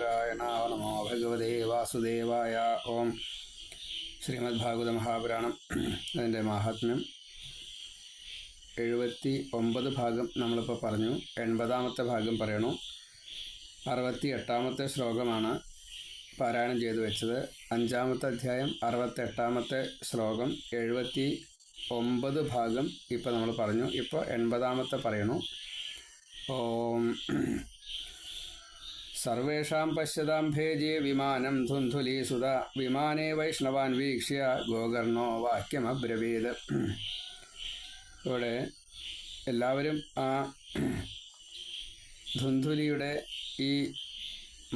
നാരായണായ നമോ ഭഗവതേ വാസുദേവായ. ഓം. ശ്രീമദ്ഭാഗവത മഹാപുരാണം, അതിൻ്റെ മാഹാത്മ്യം 79 ഭാഗം നമ്മളിപ്പോൾ പറഞ്ഞു. 80ാമത്തെ ഭാഗം പറയണു. 68ാമത്തെ ശ്ലോകമാണ് പാരായണം ചെയ്തു വെച്ചത്. 5ാമത്തെ അധ്യായം 68ാമത്തെ ശ്ലോകം 79 ഭാഗം ഇപ്പോൾ നമ്മൾ പറഞ്ഞു. ഇപ്പോൾ 80ാമത്തെ പറയണു. ഓം. സർവേഷാം പശ്യതാം ഭേജേ വിമാനം ധുന്ധുലീസുത വിമാനേ വൈഷ്ണവാൻ വീക്ഷ്യ ഗോകർണോ വാക്യമബ്രവീത്. ഇവിടെ എല്ലാവരും ആ ധുന്ധുലിയുടെ ഈ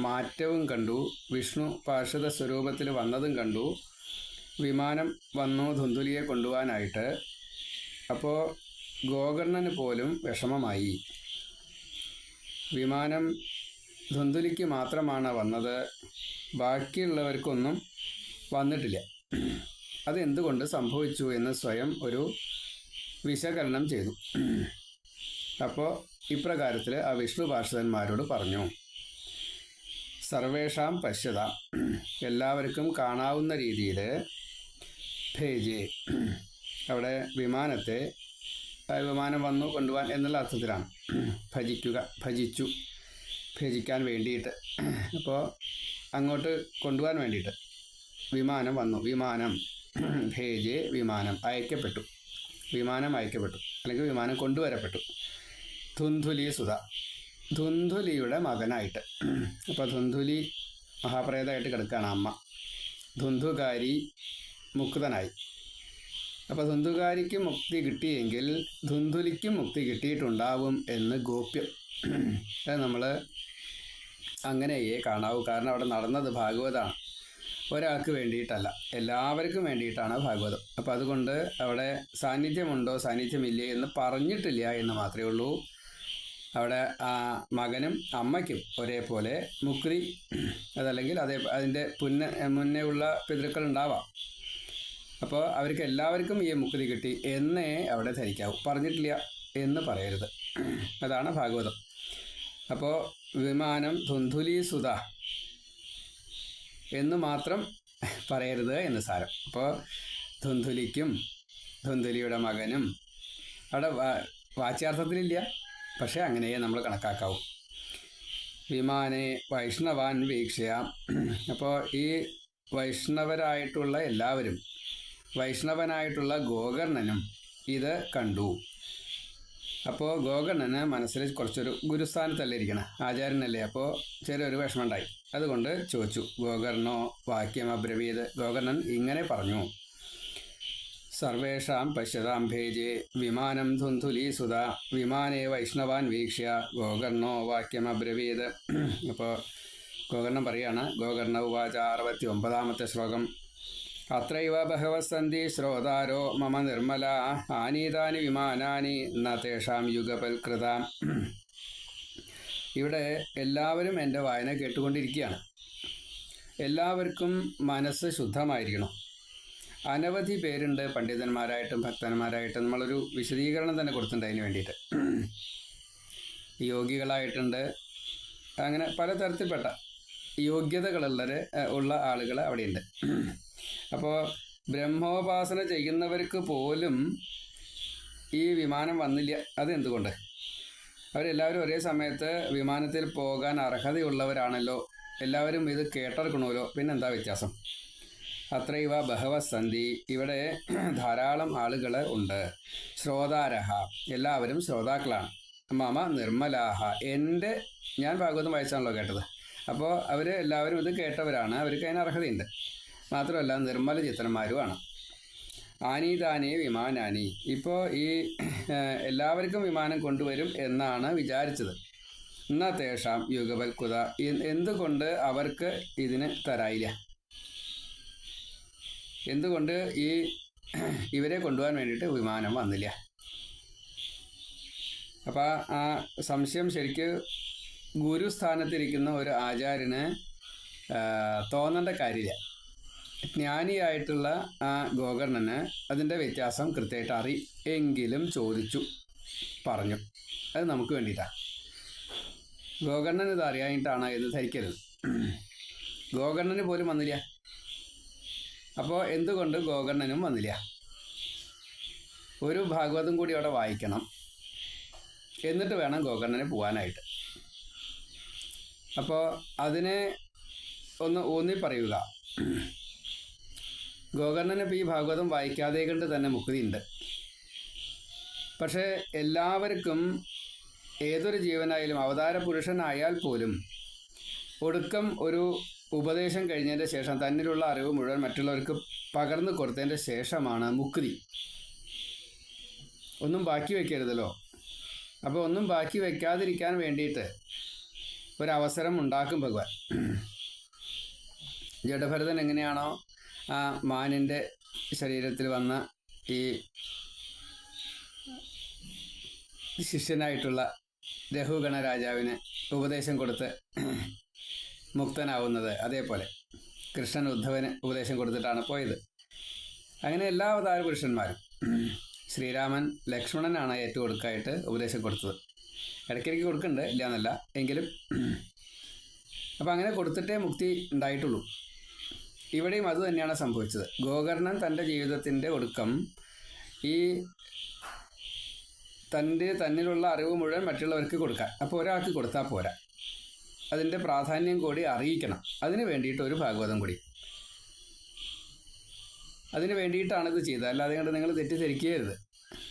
മാറ്റവും കണ്ടു, വിഷ്ണു പാർഷദ സ്വരൂപത്തിൽ വന്നതും കണ്ടു. വിമാനം വന്നു ധുന്ധുലിയെ കൊണ്ടുപോകാനായിട്ട്. അപ്പോൾ ഗോകർണന് പോലും വിഷമമായി. വിമാനം ധുന്ധുലിക്ക് മാത്രമാണ് വന്നത്, ബാക്കിയുള്ളവർക്കൊന്നും വന്നിട്ടില്ല. അതെന്തുകൊണ്ട് സംഭവിച്ചു എന്ന് സ്വയം ഒരു വിശകലനം ചെയ്തു. അപ്പോൾ ഇപ്രകാരത്തിൽ ആ വിഷ്ണു പാർഷദന്മാരോട് പറഞ്ഞു. സർവേഷാം പശ്യത, എല്ലാവർക്കും കാണാവുന്ന രീതിയിൽ, ഭേജേ, അവിടെ വിമാനത്തെ, വിമാനം വന്നു കൊണ്ടുപോകാൻ എന്നുള്ള അർത്ഥത്തിലാണ്. ഭജിച്ചു, ഭജിക്കാൻ വേണ്ടിയിട്ട്. അപ്പോൾ അങ്ങോട്ട് കൊണ്ടുപോകാൻ വേണ്ടിയിട്ട് വിമാനം വന്നു. വിമാനം ഭേജേ, വിമാനം അയക്കപ്പെട്ടു, വിമാനം അയക്കപ്പെട്ടു, അല്ലെങ്കിൽ വിമാനം കൊണ്ടുവരപ്പെട്ടു. ധുന്ധുലി സുധ, ധുന്ധുലിയുടെ മകനായിട്ട്. അപ്പോൾ ധുന്ധുലി മഹാപ്രേതമായിട്ട് കിടക്കുകയാണ് അമ്മ. ധുന്ധുകാരി മുക്തനായി. അപ്പോൾ ധുന്ധുകാരിക്ക് മുക്തി കിട്ടിയെങ്കിൽ ധുന്ധുലിക്കും മുക്തി കിട്ടിയിട്ടുണ്ടാവും എന്ന് ഗോപ്യം. അത് നമ്മൾ അങ്ങനെയേ കാണാവൂ. കാരണം അവിടെ നടന്നത് ഭാഗവതമാണ്, ഒരാൾക്ക് വേണ്ടിയിട്ടല്ല, എല്ലാവർക്കും വേണ്ടിയിട്ടാണ് ഭാഗവതം. അപ്പോൾ അതുകൊണ്ട് അവിടെ സാന്നിധ്യമുണ്ടോ സാന്നിധ്യമില്ലേ എന്ന് പറഞ്ഞിട്ടില്ല എന്ന് മാത്രമേ ഉള്ളൂ. അവിടെ ആ മകനും അമ്മയ്ക്കും ഒരേപോലെ മുക്തി, അതല്ലെങ്കിൽ അതിൻ്റെ മുന്നേ ഉള്ള പിതൃക്കൾ ഉണ്ടാവാം. അപ്പോൾ അവർക്ക് എല്ലാവർക്കും ഈ മുക്തി കിട്ടി എന്നേ അവിടെ ധരിക്കാവൂ, പറഞ്ഞിട്ടില്ല എന്ന് പറയരുത്. അതാണ് ഭാഗവതം. അപ്പോൾ വിമാനം ധുന്ധുലി സുധ എന്ന് മാത്രം പറയരുത് എന്ന് സാരം. അപ്പോൾ ധുന്ധുലിക്കും ധുന്ധുലിയുടെ മകനും അവിടെ വാച്യാർത്ഥത്തിലില്ല, പക്ഷേ അങ്ങനെയേ നമ്മൾ കണക്കാക്കാവൂ. വിമാനെ വൈഷ്ണവാൻ വീക്ഷ്യ, അപ്പോൾ ഈ വൈഷ്ണവരായിട്ടുള്ള എല്ലാവരും, വൈഷ്ണവനായിട്ടുള്ള ഗോകർണനും ഇത് കണ്ടു. അപ്പോൾ ഗോകർണന് മനസ്സിൽ കുറച്ചൊരു ഗുരുസ്ഥാനത്തല്ലേ ഇരിക്കണം, ആചാര്യനല്ലേ. അപ്പോൾ ചെറിയൊരു വിഷമം ഉണ്ടായി. അതുകൊണ്ട് ചോദിച്ചു, ഗോകർണോ വാക്യം അബ്രവീത്. ഗോകർണൻ ഇങ്ങനെ പറഞ്ഞു. സർവേഷാം പശ്യതാം ഭേജേ വിമാനം ധുന്ധുലി സുധ വിമാനേ വൈഷ്ണവാൻ വീക്ഷ്യ ഗോകർണോ വാക്യം അബ്രവീത്. അപ്പോൾ ഗോകർണൻ പറയാണ്. ഗോകർണ ഉവാച, 69ാമത്തെ ശ്ലോകം. അത്രൈവ ബഹവസ്സന്തി ശ്രോതാരോ മമ നിർമ്മല ആനീതാനി വിമാനാനി ന തേഷാം യുഗപൽകൃത. ഇവിടെ എല്ലാവരും എൻ്റെ വായന കേട്ടുകൊണ്ടിരിക്കുകയാണ്. എല്ലാവർക്കും മനസ്സ് ശുദ്ധമായിരിക്കണം. അനവധി പേരുണ്ട്, പണ്ഡിതന്മാരായിട്ടും ഭക്തന്മാരായിട്ടും. നമ്മളൊരു വിശദീകരണം തന്നെ കൊടുത്തിട്ടുണ്ട് അതിന് വേണ്ടിയിട്ട്. യോഗികളായിട്ടുണ്ട്, അങ്ങനെ പലതരത്തിൽപ്പെട്ട യോഗ്യതകളുള്ള ആളുകൾ അവിടെയുണ്ട്. അപ്പോൾ ബ്രഹ്മോപാസന ചെയ്യുന്നവർക്ക് പോലും ഈ വിമാനം വന്നില്ല. അതെന്തുകൊണ്ട്? അവരെല്ലാവരും ഒരേ സമയത്ത് വിമാനത്തിൽ പോകാൻ അർഹതയുള്ളവരാണല്ലോ, എല്ലാവരും ഇത് കേട്ടെടുക്കണമല്ലോ, പിന്നെന്താ വ്യത്യാസം? അത്രൈവ ബഹവസ്സന്തി, ഇവിടെ ധാരാളം ആളുകൾ ഉണ്ട്. ശ്രോതാരഹ, എല്ലാവരും ശ്രോതാക്കളാണ്. മമ നിർമ്മലാഹ, ഞാൻ ഭാഗവതം വായിച്ചാണല്ലോ കേട്ടത്. അപ്പോൾ അവർ എല്ലാവരും ഇത് കേട്ടവരാണ്, അവർക്ക് അതിന് അർഹതയുണ്ട്. മാത്രമല്ല നിർമ്മല ചിത്രന്മാരുമാണ്. ആനീതാനേ വിമാനാനി, ഇപ്പോൾ ഈ എല്ലാവർക്കും വിമാനം കൊണ്ടുവരും എന്നാണ് വിചാരിച്ചത്. എന്നാ തേഷാം യുഗപൽകുത, എന്തുകൊണ്ട് അവർക്ക് ഇതിന് തരായില്ല? എന്തുകൊണ്ട് ഇവരെ കൊണ്ടുപോകാൻ വേണ്ടിയിട്ട് വിമാനം വന്നില്ല? അപ്പോൾ ആ സംശയം ശരിക്ക് ഗുരുസ്ഥാനത്തിരിക്കുന്ന ഒരു ആചാര്യന് തോന്നേണ്ട കാര്യമില്ല. ജ്ഞാനിയായിട്ടുള്ള ആ ഗോകർണന് അതിൻ്റെ വ്യത്യാസം കൃത്യമായിട്ട് എങ്കിലും ചോദിച്ചു, പറഞ്ഞു. അത് നമുക്ക് വേണ്ടിയിട്ടാണ്. ഗോകർണൻ ഇത് അറിയാനായിട്ടാണ് എന്ന് ധരിക്കരുത്. ഗോകർണന് പോലും വന്നില്ല. അപ്പോൾ എന്തുകൊണ്ട് ഗോകർണനും വന്നില്ല? ഒരു ഭാഗവതം കൂടി അവിടെ വായിക്കണം, എന്നിട്ട് വേണം ഗോകർണന് പോകാനായിട്ട്. അപ്പോൾ അതിനെ ഒന്ന് ഊന്നി പറയുക. ഗോകർണന് ഇപ്പോൾ ഈ ഭാഗവതം വായിക്കാതെ കൊണ്ട് തന്നെ മുക്തിയുണ്ട്. പക്ഷേ എല്ലാവർക്കും, ഏതൊരു ജീവനായാലും അവതാര പുരുഷനായാൽ പോലും ഒടുക്കം ഒരു ഉപദേശം കഴിഞ്ഞതിൻ്റെ ശേഷം തന്നിലുള്ള അറിവ് മുഴുവൻ മറ്റുള്ളവർക്ക് പകർന്നു കൊടുത്തതിൻ്റെ ശേഷമാണ് മുക്തി. ഒന്നും ബാക്കി വയ്ക്കരുതല്ലോ. അപ്പോൾ ഒന്നും ബാക്കി വയ്ക്കാതിരിക്കാൻ വേണ്ടിയിട്ട് ഒരവസരം ഉണ്ടാക്കും ഭഗവാൻ. ജഡഭരതൻ എങ്ങനെയാണോ ആ മാനിൻ്റെ ശരീരത്തിൽ വന്ന ഈ ശിഷ്യനായിട്ടുള്ള രഘുഗണ രാജാവിന് ഉപദേശം കൊടുത്ത് മുക്തനാവുന്നത്, അതേപോലെ കൃഷ്ണൻ ഉദ്ധവന് ഉപദേശം കൊടുത്തിട്ടാണ് പോയത്. അങ്ങനെ എല്ലാ അവതാര പുരുഷന്മാരും, ശ്രീരാമൻ ലക്ഷ്മണനാണ് ഏറ്റവും ഒടുക്കായിട്ട് ഉപദേശം കൊടുത്തത്. ഇടയ്ക്കിടയ്ക്ക് കൊടുക്കുന്നുണ്ട്, ഇല്ല എന്നല്ല, എങ്കിലും അപ്പം അങ്ങനെ കൊടുത്തിട്ടേ മുക്തി ഉണ്ടായിട്ടുള്ളൂ. ഇവിടെയും അത് തന്നെയാണ് സംഭവിച്ചത്. ഗോകർണൻ തൻ്റെ ജീവിതത്തിൻ്റെ ഒടുക്കം ഈ തന്നിലുള്ള അറിവ് മുഴുവൻ മറ്റുള്ളവർക്ക് കൊടുക്കാൻ. അപ്പോൾ ഒരാൾക്ക് കൊടുത്താൽ പോരാ, അതിൻ്റെ പ്രാധാന്യം കൂടി അറിയിക്കണം. അതിന് വേണ്ടിയിട്ട് ഒരു ഭാഗവതം കൂടി, അതിന് വേണ്ടിയിട്ടാണ് ഇത് ചെയ്തത്. അല്ലാതെ കൊണ്ട് നിങ്ങൾ തെറ്റിദ്ധരിക്കരുത്.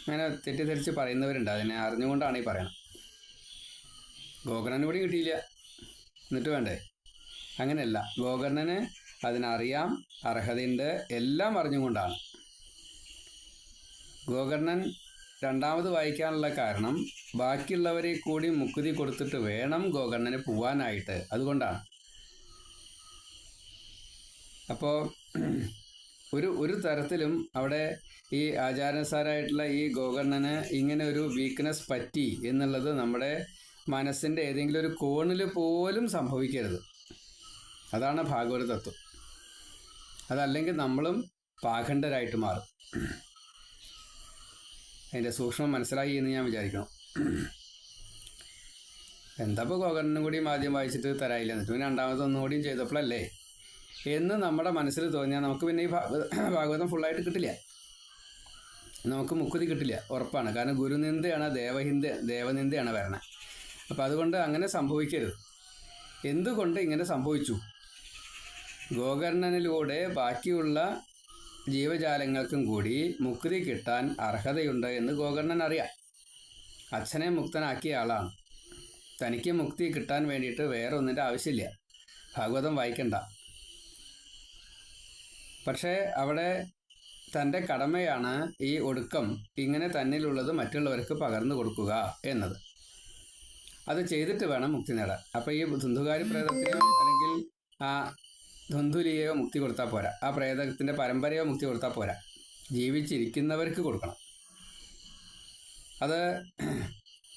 അങ്ങനെ തെറ്റിദ്ധരിച്ച് പറയുന്നവരുണ്ട്, അതിനെ അറിഞ്ഞുകൊണ്ടാണ് ഈ പറയണം. ഗോകർണന് കൂടി കിട്ടിയില്ല, എന്നിട്ട് വേണ്ടേ? അങ്ങനെയല്ല, ഗോകർണന് അതിനറിയാം, അർഹതയുണ്ട്, എല്ലാം അറിഞ്ഞുകൊണ്ടാണ്. ഗോകർണൻ രണ്ടാമത് വായിക്കാനുള്ള കാരണം ബാക്കിയുള്ളവരെ കൂടി മുക്തി കൊടുത്തിട്ട് വേണം ഗോകർണന് പോവാനായിട്ട്, അതുകൊണ്ടാണ്. അപ്പോൾ ഒരു തരത്തിലും അവിടെ ഈ ആചാര്യസാരായിട്ടുള്ള ഈ ഗോകർണന് ഇങ്ങനെ ഒരു വീക്ക്നെസ് പറ്റി എന്നുള്ളത് നമ്മുടെ മനസ്സിൻ്റെ ഏതെങ്കിലും ഒരു കോണിൽ പോലും സംഭവിക്കരുത്. അതാണ് ഭാഗവത തത്വം. അതല്ലെങ്കിൽ നമ്മളും പാഖണ്ഡരായിട്ട് മാറും. അതിൻ്റെ സൂക്ഷ്മം മനസ്സിലായി എന്ന് ഞാൻ വിചാരിക്കണം. എന്താപ്പോൾ ഗോകർണനും കൂടിയും ആദ്യം വായിച്ചിട്ട് തരായില്ല, എന്നിട്ട് പിന്നെ രണ്ടാമതൊന്നും കൂടിയും ചെയ്തപ്പോഴല്ലേ എന്ന് നമ്മുടെ മനസ്സിൽ തോന്നിയാൽ നമുക്ക് പിന്നെ ഈ ഭാഗവതം ഫുള്ളായിട്ട് കിട്ടില്ല, നമുക്ക് മുക്തി കിട്ടില്ല, ഉറപ്പാണ്. കാരണം ഗുരുനിന്ദയാണ്, ദേവനിന്ദയാണ് വരണേ. അപ്പം അതുകൊണ്ട് അങ്ങനെ സംഭവിക്കരുത്. എന്തുകൊണ്ട് ഇങ്ങനെ സംഭവിച്ചു? ഗോകർണനിലൂടെ ബാക്കിയുള്ള ജീവജാലങ്ങൾക്കും കൂടി മുക്തി കിട്ടാൻ അർഹതയുണ്ട് എന്ന് ഗോകർണൻ അറിയാം. അച്ഛനെ മുക്തനാക്കിയ ആളാണ്. തനിക്ക് മുക്തി കിട്ടാൻ വേണ്ടിയിട്ട് വേറെ ഒന്നിൻ്റെ ആവശ്യമില്ല, ഭാഗവതം വായിക്കണ്ട. പക്ഷേ അവിടെ തൻ്റെ കടമയാണ് ഈ ഒടുക്കം ഇങ്ങനെ തന്നിലുള്ളത് മറ്റുള്ളവർക്ക് പകർന്നു കൊടുക്കുക എന്നത്. അത് ചെയ്തിട്ട് വേണം മുക്തി നേടാൻ. അപ്പോൾ ഈ ധുന്ധുകാരി പ്രേതത്തിനോ അല്ലെങ്കിൽ ആ ധുന്ധുലിയോ മുക്തി കൊടുത്താൽ പോരാ, ആ പ്രേതത്തിൻ്റെ പരമ്പരയോ മുക്തി കൊടുത്താൽ പോരാ, ജീവിച്ചിരിക്കുന്നവർക്ക് കൊടുക്കണം. അത്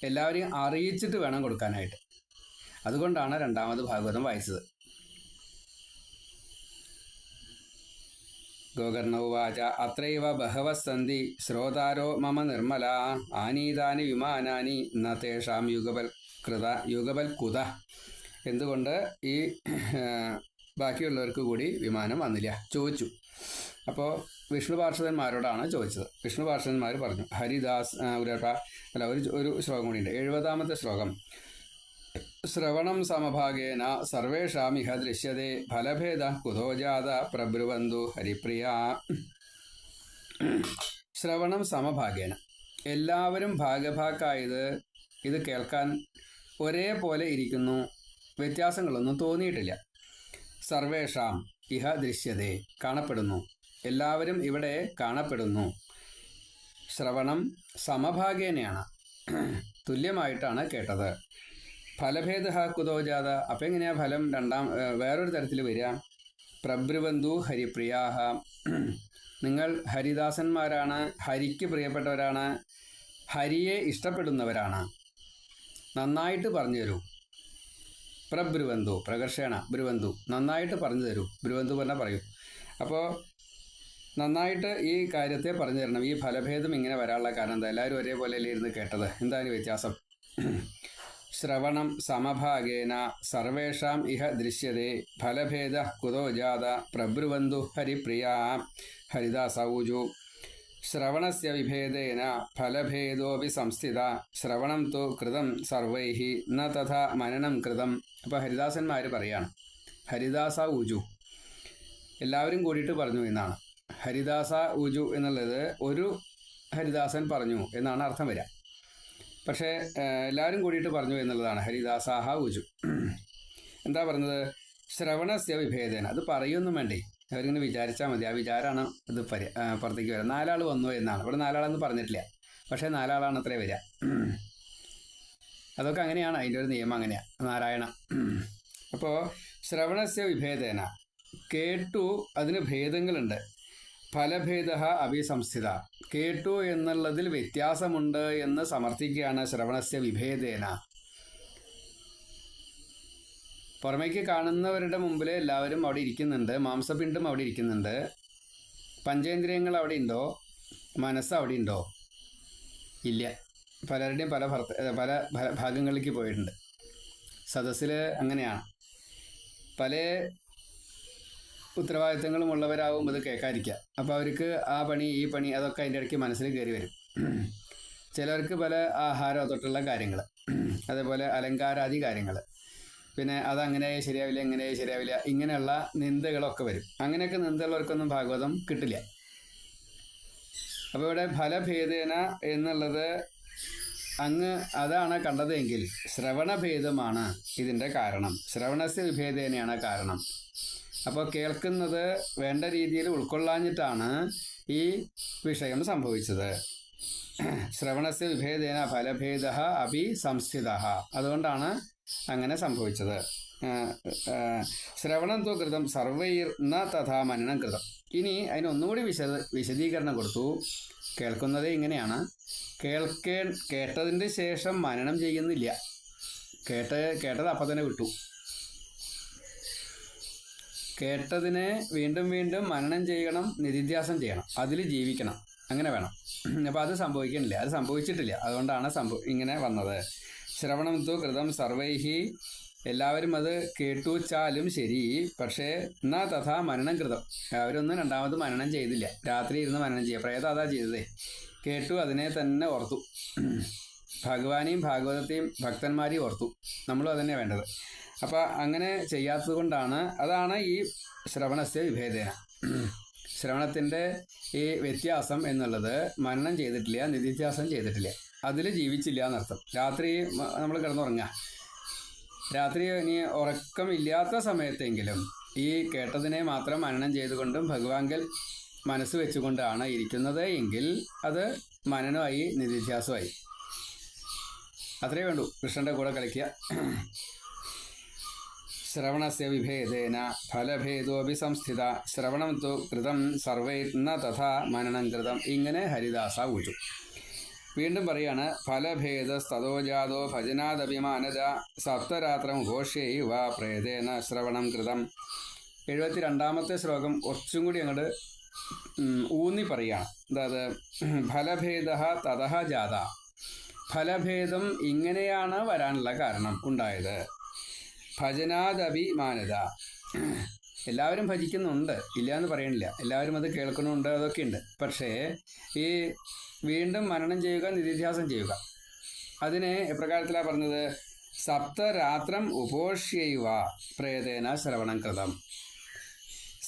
എല്ലാവരെയും അറിയിച്ചിട്ട് വേണം കൊടുക്കാനായിട്ട്. അതുകൊണ്ടാണ് രണ്ടാമത് ഭാഗവതം വായിച്ചത്. ഗോകർണൗവാച അത്രൈവ ബഹവഃ സന്തി ശ്രോതാരോ മമ നിർമ്മല ആനീതാനി വിമാനാനി ന തേഷാം യുഗപൽകുത. എന്തുകൊണ്ട് ഈ ബാക്കിയുള്ളവർക്ക് കൂടി വിമാനം വന്നില്ല ചോദിച്ചു. അപ്പോൾ വിഷ്ണു പാർഷദന്മാരോടാണ് ചോദിച്ചത്. വിഷ്ണു പാർഷദന്മാർ പറഞ്ഞു, ഹരിദാസ് ഒരു ശ്ലോകം കൂടിയുണ്ട്, 70-ാമത്തെ ശ്ലോകം. ശ്രവണം സമഭാഗേന സർവേഷാമിഹ ദൃശ്യതേ ഫലഭേദ കുതോ ജാത പ്രബ്രുവന്തു ഹരിപ്രിയ. ശ്രവണം സമഭാഗേന, എല്ലാവരും ഭാഗഭാക്കായത് ഇത് കേൾക്കാൻ ഒരേപോലെ ഇരിക്കുന്നു, വ്യത്യാസങ്ങളൊന്നും തോന്നിയിട്ടില്ല. സർവേഷാം ഇഹ ദൃശ്യതേ, കാണപ്പെടുന്നു, എല്ലാവരും ഇവിടെ കാണപ്പെടുന്നു. ശ്രവണം സമഭാഗേനയാണ്, തുല്യമായിട്ടാണ് കേട്ടത്. ഫലഭേദ കുതോ ജാത, അപ്പം എങ്ങനെയാ ഫലം വേറൊരു തരത്തിൽ വരിക? പ്രബ്രുവന്തു ഹരിപ്രിയാഹ, നിങ്ങൾ ഹരിദാസന്മാരാണ്, ഹരിക്ക് പ്രിയപ്പെട്ടവരാണ്, ഹരിയെ ഇഷ്ടപ്പെടുന്നവരാണ്, നന്നായിട്ട് പറഞ്ഞു തരൂ. പ്രബ്രുവന്തു, പ്രകർഷേണ ബ്രുവന്തു, നന്നായിട്ട് പറഞ്ഞു തരൂ. ബ്രുവന്തു പറഞ്ഞാൽ പറയൂ. അപ്പോൾ നന്നായിട്ട് ഈ കാര്യത്തെ പറഞ്ഞു തരണം. ഈ ഫലഭേദം ഇങ്ങനെ വരാനുള്ള കാരണം എന്താ? എല്ലാവരും ഒരേപോലെ അല്ലേ ഇരുന്ന് കേട്ടത്, എന്താണ് വ്യത്യാസം? ശ്രവണം സമഭാഗേന സർവേഷാം ഇഹ ദൃശ്യതേ ഫലഭേദഃ കുതോ ജാത പ്രബ്രുവന്തു ഹരിപ്രിയാ ഹരിദാസ ഊജു. ശ്രവണസ്യ വിഭേദേന ഫലഭേദോപി സംസ്ഥിത ശ്രവണം തു കൃതം സർവൈഃ ന തഥാ മനനം കൃതം. അപ്പോൾ ഹരിദാസന്മാർ പറയാണ്, ഹരിദാസ ഊജു, എല്ലാവരും കൂടിയിട്ട് പറഞ്ഞു എന്നാണ്. ഹരിദാസ ഊജു എന്നുള്ളത് ഒരു ഹരിദാസൻ പറഞ്ഞു എന്നാണ് അർത്ഥം വരിക. പക്ഷേ എല്ലാവരും കൂടിയിട്ട് പറഞ്ഞു എന്നുള്ളതാണ് ഹരിദാസാഹ ഊജു. എന്താ പറഞ്ഞത്? ശ്രവണസ്യ വിഭേദേന. അത് പറയൊന്നും വേണ്ടേ, അവരിങ്ങനെ വിചാരിച്ചാൽ മതി. ആ വിചാരമാണ് ഇത് പുറത്തേക്ക് വരിക. 4 ആൾ വന്നു എന്നാണ്. ഇവിടെ 4 ആളെന്ന് പറഞ്ഞിട്ടില്ല, പക്ഷേ 4 ആളാണ് അത്രേ വരിക. അതൊക്കെ അങ്ങനെയാണ്, അതിൻ്റെ ഒരു നിയമം അങ്ങനെയാണ്. നാരായണ. അപ്പോൾ ശ്രവണസ്യ വിഭേദേന, കേട്ടു, അതിന് ഭേദങ്ങളുണ്ട്. ഫലഭേദ അഭിസംസ്ഥിത, കേട്ടു എന്നുള്ളതിൽ വ്യത്യാസമുണ്ട് എന്ന് സമർത്ഥിക്കുകയാണ് ശ്രവണസ്യ വിഭേദേന. പുറമേക്ക് കാണുന്നവരുടെ മുമ്പിൽ എല്ലാവരും അവിടെ ഇരിക്കുന്നുണ്ട്, മാംസപിണ്ഡം അവിടെ ഇരിക്കുന്നുണ്ട്, പഞ്ചേന്ദ്രിയങ്ങൾ അവിടെ ഉണ്ടോ, മനസ്സ് അവിടെ ഉണ്ടോ? ഇല്ല. പലരുടെയും പല ഭാഗങ്ങളിലേക്ക് പോയിട്ടുണ്ട്. സദസ്സിൽ അങ്ങനെയാണ്. പല ഉത്തരവാദിത്തങ്ങളും ഉള്ളവരാവും ഇത് കേൾക്കാതിരിക്കുക. അപ്പോൾ അവർക്ക് ആ പണി ഈ പണി അതൊക്കെ അതിൻ്റെ ഇടയ്ക്ക് മനസ്സിൽ കയറി വരും. ചിലർക്ക് പല ആഹാരം തൊട്ടുള്ള കാര്യങ്ങൾ, അതേപോലെ അലങ്കാരാദി കാര്യങ്ങൾ, പിന്നെ അതങ്ങനെ ശരിയാവില്ല ഇങ്ങനെ ശരിയാവില്ല ഇങ്ങനെയുള്ള നിന്ദകളൊക്കെ വരും. അങ്ങനെയൊക്കെ നിന്ദയുള്ളവർക്കൊന്നും ഭാഗവതം കിട്ടില്ല. അപ്പോൾ ഇവിടെ ഫലഭേദേന എന്നുള്ളത് അങ്ങ് അതാണ് കണ്ടതെങ്കിൽ ശ്രവണഭേദമാണ് ഇതിൻ്റെ കാരണം. ശ്രവണസ്യ വിഭേദേനയാണ് കാരണം. അപ്പോൾ കേൾക്കുന്നത് വേണ്ട രീതിയിൽ ഉൾക്കൊള്ളാഞ്ഞിട്ടാണ് ഈ വിഷയം സംഭവിച്ചത്. ശ്രവണസ്യ വിഭേദേന ഫലഭേദ അഭി സംസ്ഥിത. അതുകൊണ്ടാണ് അങ്ങനെ സംഭവിച്ചത്. ശ്രവണം തു കൃതം സർവൈർ ന തഥാ മനനം കൃതം. ഇനി അതിനൊന്നുകൂടി വിശദീകരണം കൊടുത്തു. കേൾക്കുന്നത് ഇങ്ങനെയാണ്. കേട്ടതിൻ്റെ ശേഷം മനനം ചെയ്യുന്നില്ല. കേട്ടത് അപ്പം തന്നെ വിട്ടു. കേട്ടതിനെ വീണ്ടും വീണ്ടും മനനം ചെയ്യണം, നിധിധ്യാസം ചെയ്യണം, അതിൽ ജീവിക്കണം, അങ്ങനെ വേണം. അപ്പോൾ അത് സംഭവിക്കണില്ല, അത് സംഭവിച്ചിട്ടില്ല. അതുകൊണ്ടാണ് ഇങ്ങനെ വന്നത്. ശ്രവണം തു കൃതം സർവൈഹി, എല്ലാവരും അത് കേട്ടുവച്ചാലും ശരി, പക്ഷേ എന്നാ തഥാ മനനം കൃതം, അവരൊന്നും രണ്ടാമത് മനനം ചെയ്തില്ല. രാത്രി ഇരുന്ന് മനനം ചെയ്യുക. പ്രേതം അതാ ചെയ്തതേ. കേട്ടു, അതിനെ തന്നെ ഓർത്തു. ഭഗവാനെയും ഭാഗവതത്തെയും ഭക്തന്മാരെയും ഓർത്തു. നമ്മളും അതന്നെ വേണ്ടത്. അപ്പം അങ്ങനെ ചെയ്യാത്തത് കൊണ്ടാണ്. അതാണ് ഈ ശ്രവണസ്യ വിഭേദേന, ശ്രവണത്തിൻ്റെ ഈ വ്യത്യാസം എന്നുള്ളത്. മനനം ചെയ്തിട്ടില്ല, നിധിധ്യാസം ചെയ്തിട്ടില്ല, അതിൽ ജീവിച്ചില്ല എന്നർത്ഥം. രാത്രി നമ്മൾ കിടന്നുറങ്ങുക. രാത്രി ഇനി ഉറക്കമില്ലാത്ത സമയത്തെങ്കിലും ഈ കേട്ടതിനെ മാത്രം മനനം ചെയ്തുകൊണ്ടും ഭഗവാങ്കൽ മനസ്സ് വെച്ചുകൊണ്ടാണ് ഇരിക്കുന്നത് എങ്കിൽ അത് മനനമായി, നിധിധ്യാസമായി. അത്രയേ വേണ്ടൂ. കൃഷ്ണൻ്റെ കൂടെ കളിക്കുക. ശ്രവണസ്യ വിഭേദേന ഫലഭേദോപി സംസ്ഥിത ശ്രവണം തു കൃതം സർവൈർ ന തഥാ മനനം കൃതം. ഇങ്ങനെ ഹരിദാസ ഊചു. വീണ്ടും പറയാണ്, ഫലഭേദസ്തതോജാതോ ഭജനാദഭിമാനത സപ്തരാത്രം ഘോഷ്യൈവ പ്രേതേന ശ്രവണം കൃതം. 72ാമത്തെ ശ്ലോകം കുറച്ചും കൂടി അങ്ങോട്ട് ഊന്നി പറയുകയാണ്. അതായത് ഫലഭേദ തതഃ ജാത, ഫലഭേദം ഇങ്ങനെയാണ് വരാനുള്ള കാരണം ഉണ്ടായത്. ഭജനാദഭിമാനത, എല്ലാവരും ഭജിക്കുന്നുണ്ട്, ഇല്ല എന്ന് പറയണില്ല. എല്ലാവരും അത് കേൾക്കുന്നുണ്ട്, അതൊക്കെ ഉണ്ട്. പക്ഷേ ഈ വീണ്ടും മനനം ചെയ്യുക, നിധിധ്യാസം ചെയ്യുക, അതിനെ എപ്രകാരത്തിലാണ് പറഞ്ഞത്? സപ്തരാത്രം ഉപോഷ്യൈവ പ്രേതേന ശ്രവണം കൃതം.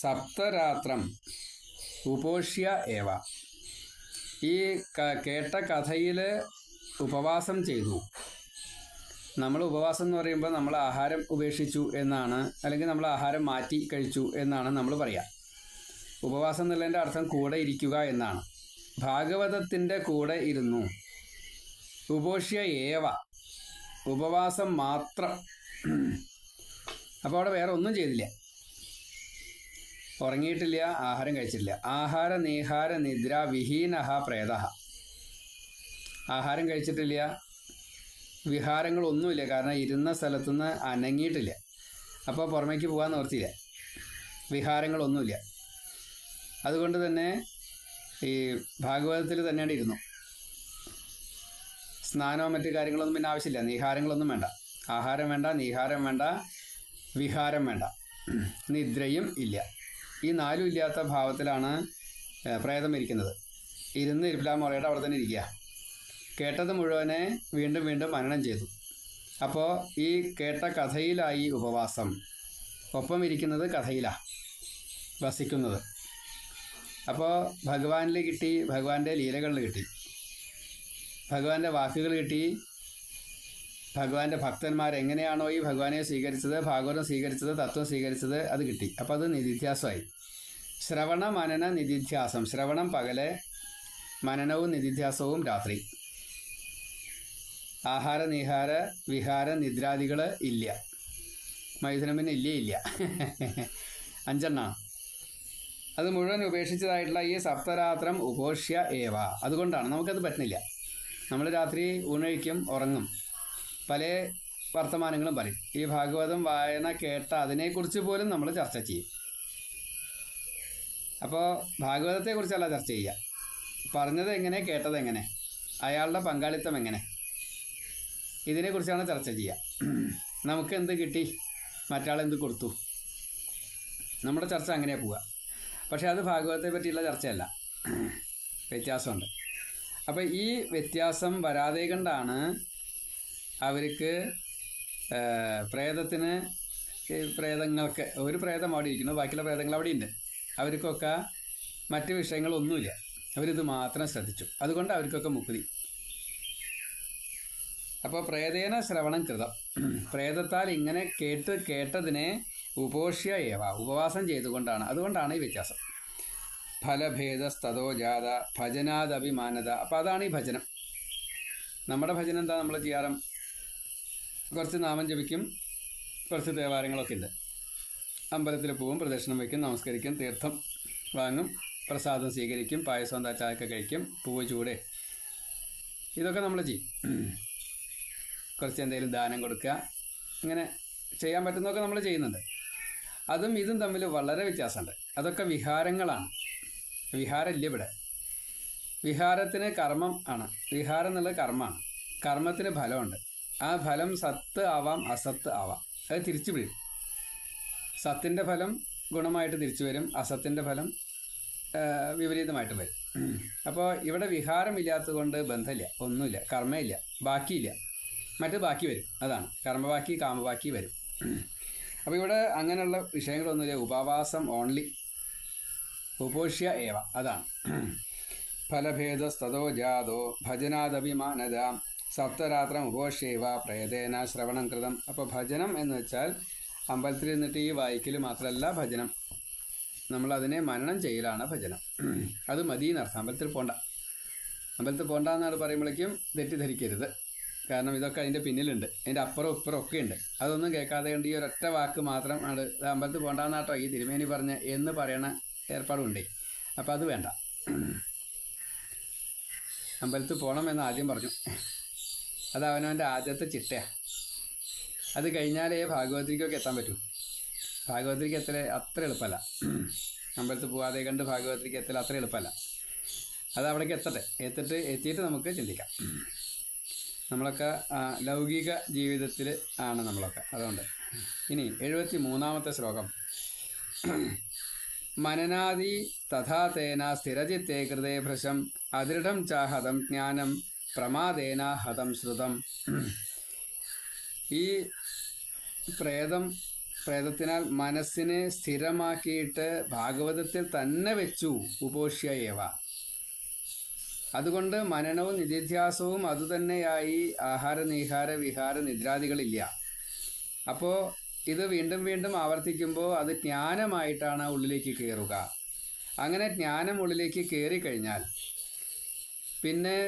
സപ്തരാത്രം ഉപോഷ്യ ഏവ, ഈ കേട്ട കഥയിൽ ഉപവാസം ചെയ്തു. നമ്മൾ ഉപവാസം എന്ന് പറയുമ്പോൾ നമ്മൾ ആഹാരം ഉപേക്ഷിച്ചു എന്നാണ്, അല്ലെങ്കിൽ നമ്മൾ ആഹാരം മാറ്റി കഴിച്ചു എന്നാണ് നമ്മൾ പറയുക. ഉപവാസം എന്നുള്ളതിൻ്റെ അർത്ഥം കൂടെ ഇരിക്കുക എന്നാണ്. ഭാഗവതത്തിൻ്റെ കൂടെ ഇരുന്നു. ഉപോഷ്യ ഏവ, ഉപവാസം മാത്രം. അപ്പോൾ അവിടെ വേറെ ഒന്നും ചെയ്തില്ല. ഉറങ്ങിയിട്ടില്ല, ആഹാരം കഴിച്ചിട്ടില്ല. ആഹാര നീഹാര നിദ്ര വിഹീന പ്രേത. ആഹാരം കഴിച്ചിട്ടില്ല, വിഹാരങ്ങളൊന്നുമില്ല. കാരണം ഇരുന്ന സ്ഥലത്തുനിന്ന് അനങ്ങിയിട്ടില്ല. അപ്പോൾ പുറമേക്ക് പോകാൻ നിവർത്തിയില്ല. വിഹാരങ്ങളൊന്നുമില്ല. അതുകൊണ്ട് തന്നെ ഈ ഭാഗവതത്തിൽ തന്നെയാണ് ഇരുന്നു. സ്നാനമോ മറ്റു കാര്യങ്ങളൊന്നും പിന്നെ ആവശ്യമില്ല, നീഹാരങ്ങളൊന്നും വേണ്ട. ആഹാരം വേണ്ട, നീഹാരം വേണ്ട, വിഹാരം വേണ്ട, നിദ്രയും ഇല്ല. ഈ നാലും ഇല്ലാത്ത ഭാവത്തിലാണ് പ്രേതം ഇരിക്കുന്നത്. ഇരുന്ന് ഇരിപ്പിലാമുറയുടെ അവിടെ തന്നെ ഇരിക്കുക. കേട്ടത് മുഴുവനെ വീണ്ടും വീണ്ടും മനനം ചെയ്തു. അപ്പോൾ ഈ കേട്ട കഥയിലായി ഉപവാസം. ഒപ്പം ഇരിക്കുന്നത് കഥയിലാണ് വസിക്കുന്നത്. അപ്പോൾ ഭഗവാനിൽ കിട്ടി, ഭഗവാന്റെ ലീലകളിൽ കിട്ടി, ഭഗവാന്റെ വാക്കുകൾ കിട്ടി, ഭഗവാന്റെ ഭക്തന്മാരെങ്ങനെയാണോ ഈ ഭഗവാനെ സ്വീകരിച്ചത്, ഭാഗവതം സ്വീകരിച്ചത്, തത്വം സ്വീകരിച്ചത്, അത് കിട്ടി. അപ്പോൾ അത് നിധിധ്യാസമായി. ശ്രവണ മനന നിധിധ്യാസം. ശ്രവണം പകല്, മനനവും നിധിധ്യാസവും രാത്രി. ആഹാര നീഹാര വിഹാര നിദ്രാദികൾ ഇല്ല. മൈഥുനം പിന്നെ ഇല്ല 5 അത് മുഴുവൻ ഉപേക്ഷിച്ചതായിട്ടുള്ള ഈ സപ്തരാത്രം ഉപോഷ്യ ഏവ. അതുകൊണ്ടാണ് നമുക്കത് പറ്റുന്നില്ല. നമ്മൾ രാത്രി ഊണഴിക്കും, ഉറങ്ങും, പല വർത്തമാനങ്ങളും പറയും. ഈ ഭാഗവതം വായന കേട്ട അതിനെക്കുറിച്ച് പോലും നമ്മൾ ചർച്ച ചെയ്യും. അപ്പോൾ ഭാഗവതത്തെക്കുറിച്ചല്ല ചർച്ച ചെയ്യുക, പറഞ്ഞത് എങ്ങനെ, കേട്ടത് എങ്ങനെ, അയാളുടെ പങ്കാളിത്തം എങ്ങനെ, ഇതിനെക്കുറിച്ചാണ് ചർച്ച ചെയ്യുക. നമുക്ക് എന്ത് കിട്ടി, മറ്റാളെന്ത് കൊടുത്തു, നമ്മുടെ ചർച്ച അങ്ങനെ പോവുക. പക്ഷേ അത് ഭാഗവതത്തെ പറ്റിയുള്ള ചർച്ചയല്ല, വ്യത്യാസമുണ്ട്. അപ്പോൾ ഈ വ്യത്യാസം വരാതെ കൊണ്ടാണ് അവർക്ക് പ്രേതത്തിന്, പ്രേതങ്ങൾക്ക്, ഒരു പ്രേതം അവിടെ ഇരിക്കുന്നു, ബാക്കിയുള്ള പ്രേതങ്ങൾ അവിടെ ഉണ്ട്, അവർക്കൊക്കെ മറ്റ് വിഷയങ്ങളൊന്നുമില്ല. അവരിത് മാത്രം ശ്രദ്ധിച്ചു. അതുകൊണ്ട് അവർക്കൊക്കെ മുക്തി. അപ്പോൾ പ്രേതേന ശ്രവണം കൃതം. പ്രേതത്താൽ ഇങ്ങനെ കേട്ടതിനെ ഉപോഷ്യ ഏവ, ഉപവാസം ചെയ്തുകൊണ്ടാണ്. അതുകൊണ്ടാണ് ഈ വ്യത്യാസം. ഫലഭേദസ്തോ ജാത ഭജനാദഭിമാനത. അപ്പോൾ അതാണ് ഈ ഭജനം. നമ്മുടെ ഭജനം എന്താ? നമ്മൾ ചെയ്യാറും കുറച്ച് നാമം ജപിക്കും, കുറച്ച് ദേവാലയങ്ങളൊക്കെ ഉണ്ട്. അമ്പലത്തിൽ പോവും, പ്രദക്ഷിണം വയ്ക്കും, നമസ്കരിക്കും, തീർത്ഥം വാങ്ങും, പ്രസാദം സ്വീകരിക്കും, പായസം ചായയൊക്കെ കഴിക്കും, പൂവ് ചൂട്, ഇതൊക്കെ നമ്മൾ ചെയ്യും. കുറച്ച് എന്തെങ്കിലും ദാനം കൊടുക്കുക, ഇങ്ങനെ ചെയ്യാൻ പറ്റുന്നതൊക്കെ നമ്മൾ ചെയ്യുന്നുണ്ട്. അതും ഇതും തമ്മിൽ വളരെ വ്യത്യാസമുണ്ട്. അതൊക്കെ വിഹാരങ്ങളാണ്. വിഹാരമില്ല ഇവിടെ. വിഹാരത്തിന് കർമ്മം ആണ്. വിഹാരം എന്നുള്ളത് കർമ്മമാണ്. കർമ്മത്തിന് ഫലമുണ്ട്. ആ ഫലം സത്ത് ആവാം, അസത്ത് ആവാം. അത് തിരിച്ചു വീഴും. സത്തിൻ്റെ ഫലം ഗുണമായിട്ട് തിരിച്ചു വരും, അസത്തിൻ്റെ ഫലം വിപരീതമായിട്ട് വരും. അപ്പോൾ ഇവിടെ വിഹാരമില്ലാത്തത് കൊണ്ട് ബന്ധമില്ല, ഒന്നുമില്ല, കർമ്മമില്ല, ബാക്കിയില്ല. മറ്റ് ബാക്കി വരും. അതാണ് കർമ്മബാക്കി, കാമബാക്കി വരും. അപ്പോൾ ഇവിടെ അങ്ങനെയുള്ള വിഷയങ്ങളൊന്നുമില്ല. ഉപവാസം ഓൺലി, ഉപോഷ്യ ഏവ. അതാണ് ഫലഭേദസ്തോ ജാതോ ഭജനാദഭിമാനത സപ്തരാത്രം ഉപോഷ്യേവ പ്രേതേന ശ്രവണം കൃതം. അപ്പോൾ ഭജനം എന്ന് വെച്ചാൽ അമ്പലത്തിൽ നിന്നിട്ട് ഈ വായിക്കൽ മാത്രമല്ല ഭജനം, നമ്മളതിനെ മനനം ചെയ്യലാണ് ഭജനം. അത് മതിയെന്നർത്ഥം. അമ്പലത്തിൽ പോണ്ട, അമ്പലത്തിൽ പോണ്ടെന്നാണ് പറയുമ്പോഴേക്കും തെറ്റിദ്ധരിക്കരുത്. കാരണം ഇതൊക്കെ അതിൻ്റെ പിന്നിലുണ്ട്, അതിൻ്റെ അപ്പുറം ഇപ്പുറം ഒക്കെ ഉണ്ട്. അതൊന്നും കേൾക്കാതെ കൊണ്ട് ഈ ഒരൊറ്റ വാക്ക് മാത്രം ആണ് അമ്പലത്തിൽ പോണ്ടാന്നാട്ടോ ഈ തിരുമേനി പറഞ്ഞ് എന്ന് പറയണ ഏർപ്പാടുണ്ടേ. അപ്പോൾ അത് വേണ്ട. അമ്പലത്തിൽ പോകണമെന്ന് ആദ്യം പറഞ്ഞു. അത് അവനവൻ്റെ ആദ്യത്തെ ചിട്ടയാണ്. അത് കഴിഞ്ഞാലേ ഭാഗവതത്തിലേക്കൊക്കെ എത്താൻ പറ്റൂ. ഭാഗവതത്തിലേക്ക് അത്ര എളുപ്പമല്ല. അമ്പലത്തിൽ പോകാതെ കണ്ട് ഭാഗവതത്തിലേക്ക് എത്തൽ അത്ര എളുപ്പമല്ല. അത് അവിടേക്ക് എത്തിയിട്ട് നമുക്ക് ചിന്തിക്കാം. നമ്മളൊക്കെ ലൗകിക ജീവിതത്തിൽ ആണ് നമ്മളൊക്കെ. അതുകൊണ്ട് ഇനി 73-ാമത്തെ ശ്ലോകം. മനനാദി തഥാ തേന സ്ഥിരചിത്തേ കൃതേ ഭൃശം അദൃഢം ചാഹതം ജ്ഞാനം പ്രമാദേന ഹതം ശ്രുതം. ഈ പ്രേതത്തിനാൽ മനസ്സിനെ സ്ഥിരമാക്കിയിട്ട് ഭാഗവതത്തിൽ തന്നെ വെച്ചു. ഉപോഷ്യ ഏവ. അതുകൊണ്ട് മനനവും നിധിധ്യാസവും അതുതന്നെയായി. ആഹാര നീഹാര വിഹാര നിദ്രാദികളില്ല. അപ്പോൾ ഇത് വീണ്ടും വീണ്ടും ആവർത്തിക്കുമ്പോൾ അത് ജ്ഞാനമായിട്ടാണ് ഉള്ളിലേക്ക് കയറുക. അങ്ങനെ ജ്ഞാനം ഉള്ളിലേക്ക് കയറിക്കഴിഞ്ഞാൽ പിന്നെ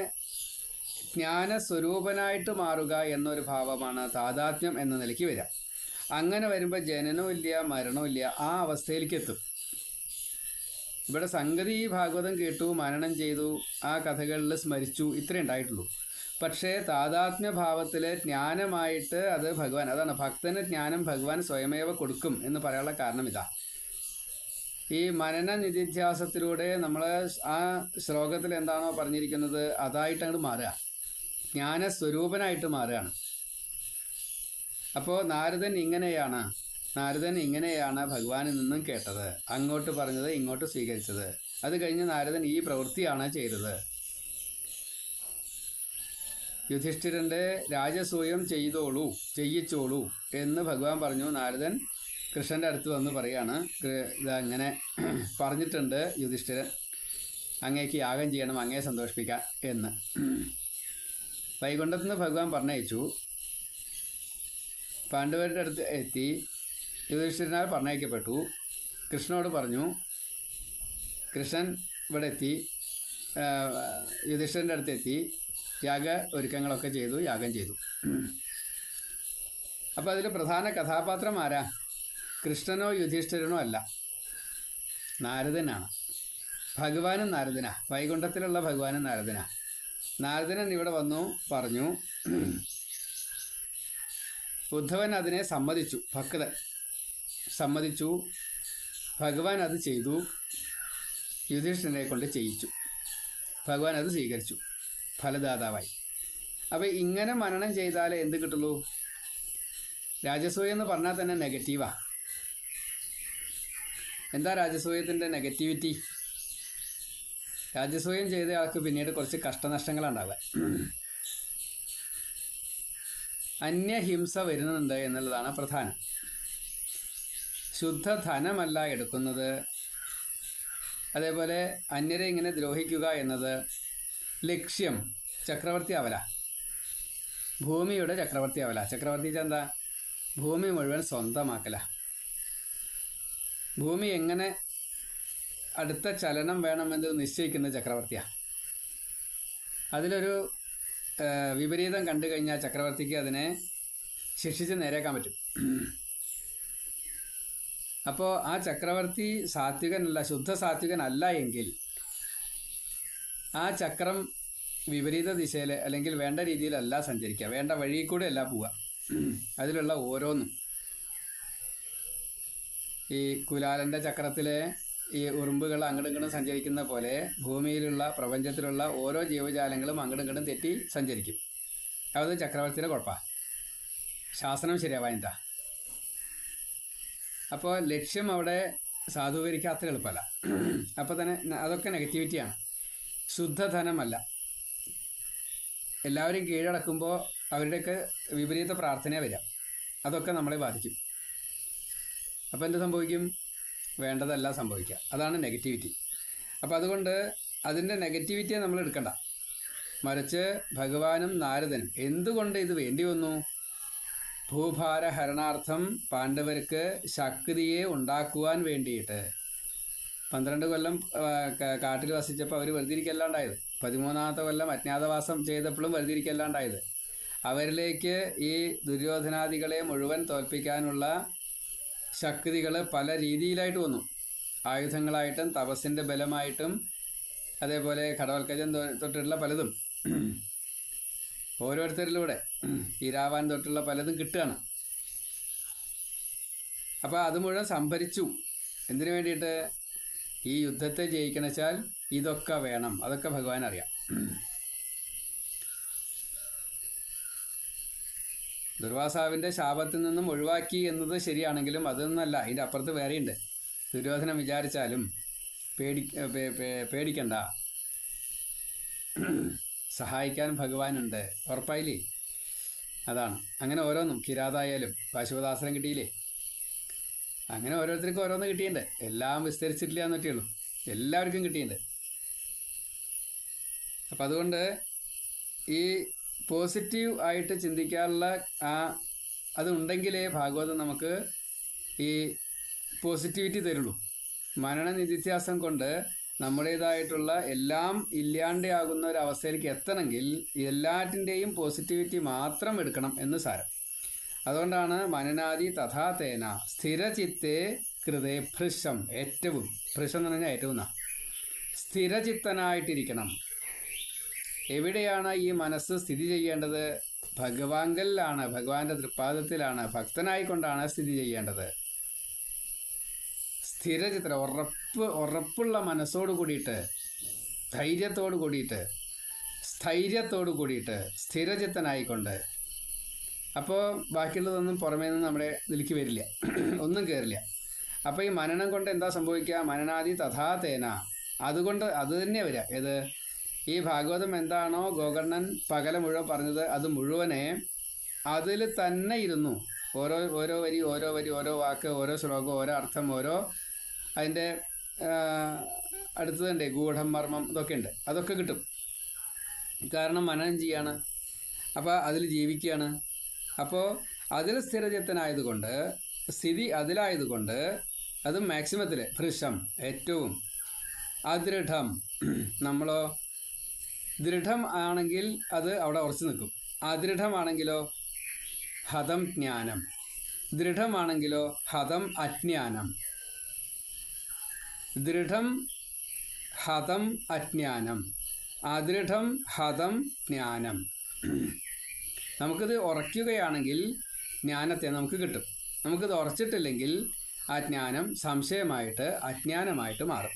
ജ്ഞാനസ്വരൂപനായിട്ട് മാറുക എന്നൊരു ഭാവമാണ് താദാത്മ്യം എന്ന നിലയ്ക്ക് വരിക. അങ്ങനെ വരുമ്പോൾ ജനനവും ഇല്ല, മരണവും ഇല്ല, ആ അവസ്ഥയിലേക്ക് എത്തും. ഇവിടെ സംഗതി ഈ ഭാഗവതം കേട്ടു, മനനം ചെയ്തു, ആ കഥകളിൽ സ്മരിച്ചു, ഇത്രേ ഉണ്ടായിട്ടുള്ളൂ. പക്ഷേ താദാത്മ്യഭാവത്തിൽ ജ്ഞാനമായിട്ട് അത് ഭഗവാൻ, അതാണ് ഭക്തന് ജ്ഞാനം ഭഗവാൻ സ്വയമേവ കൊടുക്കും എന്ന് പറയാനുള്ള കാരണം ഇതാ. ഈ മനന നിധിധ്യാസത്തിലൂടെ നമ്മൾ ആ ശ്ലോകത്തിൽ എന്താണോ പറഞ്ഞിരിക്കുന്നത് അതായിട്ട് അങ്ങോട്ട് മാറുക, ജ്ഞാനസ്വരൂപനായിട്ട് മാറുകയാണ്. അപ്പോൾ നാരദൻ ഇങ്ങനെയാണ് ഭഗവാനിൽ നിന്നും കേട്ടത്. അങ്ങോട്ട് പറഞ്ഞത് ഇങ്ങോട്ട് സ്വീകരിച്ചത്. അത് കഴിഞ്ഞ് നാരദൻ ഈ പ്രവൃത്തിയാണ് ചെയ്തത്. യുധിഷ്ഠിരൻ്റെ രാജസൂയം ചെയ്യിച്ചോളൂ എന്ന് ഭഗവാൻ പറഞ്ഞു. നാരദൻ കൃഷ്ണൻ്റെ അടുത്ത് വന്ന് പറയാണ്, ഇതങ്ങനെ പറഞ്ഞിട്ടുണ്ട് യുധിഷ്ഠിരൻ, അങ്ങേക്ക് യാഗം ചെയ്യണം, അങ്ങയെ സന്തോഷിപ്പിക്കാൻ എന്ന്. വൈകുണ്ഠത്ത് നിന്ന് ഭഗവാൻ പറഞ്ഞയച്ചു. പാണ്ഡവരുടെ അടുത്ത് എത്തി. യുധിഷ്ഠിരനാൽ പറഞ്ഞയക്കപ്പെട്ടു. കൃഷ്ണനോട് പറഞ്ഞു. കൃഷ്ണൻ ഇവിടെ എത്തി, യുധിഷ്ഠിരൻ്റെ അടുത്ത് എത്തി. യാഗ ഒരുക്കങ്ങളൊക്കെ ചെയ്തു, യാഗം ചെയ്തു. അപ്പോൾ അതിൽ പ്രധാന കഥാപാത്രം ആരാ? കൃഷ്ണനോ യുധിഷ്ഠിരനോ അല്ല, നാരദനാണ്. ഭഗവാനും നാരദനാ, വൈകുണ്ഠത്തിലുള്ള ഭഗവാനും നാരദനാ. നാരദനൻ ഇവിടെ വന്നു പറഞ്ഞു. ഉദ്ധവൻ അതിനെ സമ്മതിച്ചു, ഭക്തൻ സമ്മതിച്ചു. ഭഗവാൻ അത് ചെയ്തു, യുധിഷ്ഠിരനെ കൊണ്ട് ചെയ്യിച്ചു. ഭഗവാൻ അത് സ്വീകരിച്ചു, ഫലദാതാവായി. അപ്പോൾ ഇങ്ങനെ മനനം ചെയ്താലേ എന്ത് കിട്ടുള്ളൂ? രാജസൂയം എന്ന് പറഞ്ഞാൽ തന്നെ നെഗറ്റീവാ. എന്താ രാജസൂയത്തിൻ്റെ നെഗറ്റിവിറ്റി? രാജസൂയം ചെയ്ത ആൾക്ക് പിന്നീട് കുറച്ച് കഷ്ടനഷ്ടങ്ങളുണ്ടാവുക. അന്യഹിംസ വരുന്നുണ്ട് എന്നുള്ളതാണ് പ്രധാനം. ശുദ്ധ ധനമല്ല എടുക്കുന്നത്. അതേപോലെ അന്യരെ ഇങ്ങനെ ദ്രോഹിക്കുക എന്നത് ലക്ഷ്യം ചക്രവർത്തി ആവല, ഭൂമിയുടെ ചക്രവർത്തി ആവല. ചക്രവർത്തി എന്താ? ഭൂമി മുഴുവൻ സ്വന്തമാക്കല. ഭൂമി എങ്ങനെ അടുത്ത ചലനം വേണമെന്ന് നിശ്ചയിക്കുന്ന ചക്രവർത്തിയാണ്. അതിലൊരു വിപരീതം കണ്ടു കഴിഞ്ഞാൽ ചക്രവർത്തിക്ക് അതിനെ ശിക്ഷിച്ച് നേരേക്കാൻ പറ്റും. അപ്പോൾ ആ ചക്രവർത്തി സാത്വികനല്ല, ശുദ്ധ സാത്വികനല്ല എങ്കിൽ ആ ചക്രം വിപരീത ദിശയിൽ അല്ലെങ്കിൽ വേണ്ട രീതിയിലല്ല സഞ്ചരിക്കുക, വേണ്ട വഴി കൂടെ അല്ല പോവുക. അതിലുള്ള ഓരോന്നും ഈ കുലാലൻ്റെ ചക്രത്തിലെ ഈ ഉറുമ്പുകൾ അങ്ങോട്ടും ഇങ്ങോട്ടും സഞ്ചരിക്കുന്ന പോലെ ഭൂമിയിലുള്ള പ്രപഞ്ചത്തിലുള്ള ഓരോ ജീവജാലങ്ങളും അങ്ങോട്ടും ഇങ്ങോട്ടും തെറ്റി സഞ്ചരിക്കും. അത് ചക്രവർത്തിയുടെ കുഴപ്പമാണ്, ശാസനം ശരിയാവാനില്ല. അപ്പോൾ ലക്ഷ്യം അവിടെ സാധൂകരിക്കാൻ അത്ര എളുപ്പമല്ല. അപ്പോൾ തന്നെ അതൊക്കെ നെഗറ്റിവിറ്റിയാണ്, ശുദ്ധധനമല്ല. എല്ലാവരും കീഴടക്കുമ്പോൾ അവരുടെയൊക്കെ വിപരീത പ്രാർത്ഥന വരിക, അതൊക്കെ നമ്മളെ ബാധിക്കും. അപ്പോൾ എന്ത് സംഭവിക്കും? വേണ്ടതല്ല സംഭവിക്കുക. അതാണ് നെഗറ്റിവിറ്റി. അപ്പോൾ അതുകൊണ്ട് അതിൻ്റെ നെഗറ്റിവിറ്റിയെ നമ്മൾ എടുക്കണ്ട. മറിച്ച് ഭഗവാനും നാരദനും എന്തുകൊണ്ട് ഇത് വേണ്ടി വന്നു? ഭൂഭാരഹരണാർത്ഥം പാണ്ഡവർക്ക് ശക്തിയെ ഉണ്ടാക്കുവാൻ വേണ്ടിയിട്ട്. 12 കൊല്ലം കാട്ടിൽ വസിച്ചപ്പോൾ അവർ വെറുതെ ഇരിക്കല്ലാണ്ടായത്. 13ാമത്തെ കൊല്ലം അജ്ഞാതവാസം ചെയ്തപ്പോഴും വെറുതെ ഇരിക്കല്ലാണ്ടായത്. അവരിലേക്ക് ഈ ദുര്യോധനാദികളെ മുഴുവൻ തോൽപ്പിക്കാനുള്ള ശക്തികൾ പല രീതിയിലായിട്ട് വന്നു. ആയുധങ്ങളായിട്ടും തപസ്സിൻ്റെ ബലമായിട്ടും അതേപോലെ കടവൽക്കജം തൊട്ടുള്ള പലതും ഓരോരുത്തരിലൂടെ ഇരാവാൻ തൊട്ടുള്ള പലതും കിട്ടുകയാണ്. അപ്പോൾ അത് മുഴുവൻ സംഭരിച്ചു. എന്തിനു വേണ്ടിയിട്ട്? ഈ യുദ്ധത്തെ ജയിക്കണമെച്ചാൽ ഇതൊക്കെ വേണം. അതൊക്കെ ഭഗവാൻ അറിയാം. ദുർവാസാവിൻ്റെ ശാപത്തിൽ നിന്നും ഒഴിവാക്കി എന്നത് ശരിയാണെങ്കിലും അതൊന്നല്ല, അതിൻ്റെ അപ്പുറത്ത് വേറെയുണ്ട്. ദുര്യോധനം വിചാരിച്ചാലും പേടിക്കണ്ട, സഹായിക്കാൻ ഭഗവാനുണ്ട്, ഉറപ്പായില്ലേ? അതാണ്. അങ്ങനെ ഓരോന്നും കിരാതായാലും പാശുപതാസ്ത്രം കിട്ടിയില്ലേ? അങ്ങനെ ഓരോരുത്തർക്കും ഓരോന്ന് കിട്ടിയിട്ടുണ്ട്. എല്ലാം വിസ്തരിച്ചിട്ടില്ല എന്നൊക്കെ ഉള്ളൂ, എല്ലാവർക്കും കിട്ടിയിട്ടുണ്ട്. അപ്പം അതുകൊണ്ട് ഈ പോസിറ്റീവ് ആയിട്ട് ചിന്തിക്കാനുള്ള അതുണ്ടെങ്കിലേ ഭാഗവതം നമുക്ക് ഈ പോസിറ്റിവിറ്റി തരുള്ളൂ. മനന നിധിധ്യാസം കൊണ്ട് നമ്മുടേതായിട്ടുള്ള എല്ലാം ഇല്ലാണ്ടാകുന്ന ഒരു അവസ്ഥയിലേക്ക് എത്തണമെങ്കിൽ എല്ലാറ്റിൻ്റെയും പോസിറ്റിവിറ്റി മാത്രം എടുക്കണം എന്ന് സാരം. അതുകൊണ്ടാണ് മനനാദി തഥാതേന സ്ഥിരചിത്തേ കൃതേ ഭൃശം. ഏറ്റവും ഭൃശം എന്ന് പറഞ്ഞാൽ ഏറ്റവും സ്ഥിരചിത്തനായിട്ടിരിക്കണം. എവിടെയാണ് ഈ മനസ്സ് സ്ഥിതി ചെയ്യേണ്ടത്? ഭഗവാങ്കലിലാണ്, ഭഗവാന്റെ തൃപ്പാദത്തിലാണ്, ഭക്തനായിക്കൊണ്ടാണ് സ്ഥിതി ചെയ്യേണ്ടത്. സ്ഥിരചിത്ര ഉറപ്പുള്ള മനസ്സോട് കൂടിയിട്ട്, ധൈര്യത്തോട് കൂടിയിട്ട്, സ്ഥൈര്യത്തോട് കൂടിയിട്ട്, സ്ഥിരചിത്തനായിക്കൊണ്ട് അപ്പോൾ ബാക്കിയുള്ളതൊന്നും പുറമേ നിന്ന് നമ്മുടെ ഇതിലേക്ക് വരില്ല, ഒന്നും കയറില്ല. അപ്പോൾ ഈ മനനം കൊണ്ട് എന്താ സംഭവിക്കുക? മനനാദി തഥാതേന, അതുകൊണ്ട് അത് തന്നെ വരിക. ഏത് ഈ ഭാഗവതം എന്താണോ ഗോകർണൻ പകല മുഴുവൻ പറഞ്ഞത് അത് മുഴുവനെ അതിൽ തന്നെ ഇരുന്നു. ഓരോ ഓരോ വരി ഓരോ വരി ഓരോ വാക്ക് ഓരോ ശ്ലോകം ഓരോ അർത്ഥം ഓരോ അതിൻ്റെ അടുത്തതുണ്ട് ഗൂഢം മർമ്മം ഇതൊക്കെ ഉണ്ട്, അതൊക്കെ കിട്ടും. കാരണം മനനം ചെയ്യാണ്, അപ്പോൾ അതിൽ ജീവിക്കുകയാണ്. അപ്പോൾ അതിൽ സ്ഥിരചിത്തനായതുകൊണ്ട് സ്ഥിതി അതിലായതുകൊണ്ട് അത് മാക്സിമത്തിൽ ഭൃശം ഏറ്റവും അദൃഢം. നമ്മളോ ദൃഢം ആണെങ്കിൽ അത് അവിടെ ഉറച്ചു നിൽക്കും. അദൃഢമാണെങ്കിലോ ഹതം ജ്ഞാനം, ദൃഢമാണെങ്കിലോ ഹതം അജ്ഞാനം. ദൃഢം ഹതം അജ്ഞാനം, അദൃഢം ഹതം ജ്ഞാനം. നമുക്കിത് ഉറയ്ക്കുകയാണെങ്കിൽ ജ്ഞാനത്തെ നമുക്ക് കിട്ടും. നമുക്കിത് ഉറച്ചിട്ടില്ലെങ്കിൽ ആ ജ്ഞാനം സംശയമായിട്ട് അജ്ഞാനമായിട്ട് മാറും.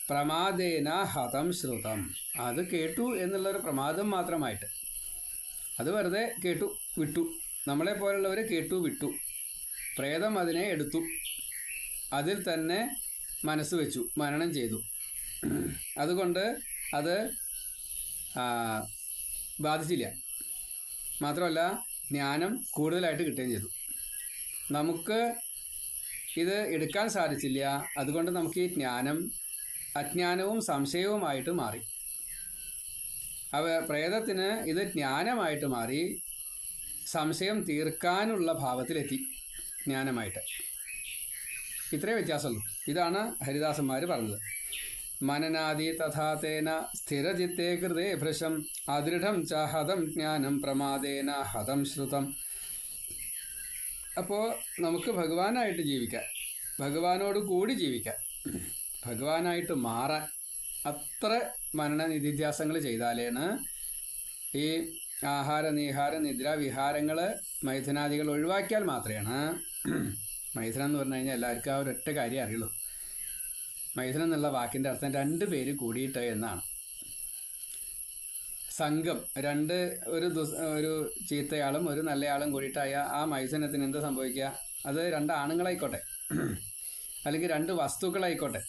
പ്രമാദേന ഹതം ശ്രുതം, അത് കേട്ടു എന്നുള്ളൊരു പ്രമാദം മാത്രമായിട്ട്, അത് വെറുതെ കേട്ടു വിട്ടു. നമ്മളെ പോലുള്ളവർ കേട്ടു വിട്ടു. പ്രേതം അതിനെ എടുത്തു, അതിൽ തന്നെ മനസ്സ് വെച്ചു, മനനം ചെയ്തു. അതുകൊണ്ട് അത് ബാധിച്ചില്ല. മാത്രമല്ല ജ്ഞാനം കൂടുതലായിട്ട് കിട്ടുകയും ചെയ്തു. നമുക്ക് ഇത് എടുക്കാൻ സാധിച്ചില്ല. അതുകൊണ്ട് നമുക്ക് ഈ ജ്ഞാനം അജ്ഞാനവും സംശയവുമായിട്ട് മാറി. പ്രേതത്തിന് ഇത് ജ്ഞാനമായിട്ട് മാറി, സംശയം തീർക്കാനുള്ള ഭാവത്തിലെത്തി ജ്ഞാനമായിട്ട്. ഇത്രേ വ്യത്യാസമുള്ളൂ. ഇതാണ് ഹരിദാസന്മാർ പറഞ്ഞത്. മനനാദി തഥാതേന സ്ഥിരചിത്തേ കൃതേ ഭൃശം അദൃഢം ച ഹതം ജ്ഞാനം പ്രമാദേന ഹതം ശ്രുതം. അപ്പോൾ നമുക്ക് ഭഗവാനായിട്ട് ജീവിക്കാം, ഭഗവാനോട് കൂടി ജീവിക്കാം, ഭഗവാനായിട്ട് മാറാൻ അത്ര മനന നിധിധ്യാസങ്ങൾ ചെയ്താലേണ് ഈ ആഹാര നീഹാര നിദ്ര വിഹാരങ്ങൾ മൈഥുനാദികൾ ഒഴിവാക്കിയാൽ മാത്രമാണ്. മൈഥുനം എന്ന് പറഞ്ഞു കഴിഞ്ഞാൽ എല്ലാവർക്കും ആ ഒരൊറ്റ കാര്യം അറിയുള്ളൂ. മൈഥുനം എന്നുള്ള വാക്കിൻ്റെ അർത്ഥം രണ്ട് പേര് കൂടിയിട്ട് എന്നാണ്. സംഘം, ഒരു ചീത്തയാളും ഒരു നല്ലയാളും കൂടിയിട്ടായ ആ മൈഥുനത്തിന് എന്താ സംഭവിക്കുക? അത് രണ്ട് ആണുങ്ങളായിക്കോട്ടെ, അല്ലെങ്കിൽ രണ്ട് വസ്തുക്കളായിക്കോട്ടെ.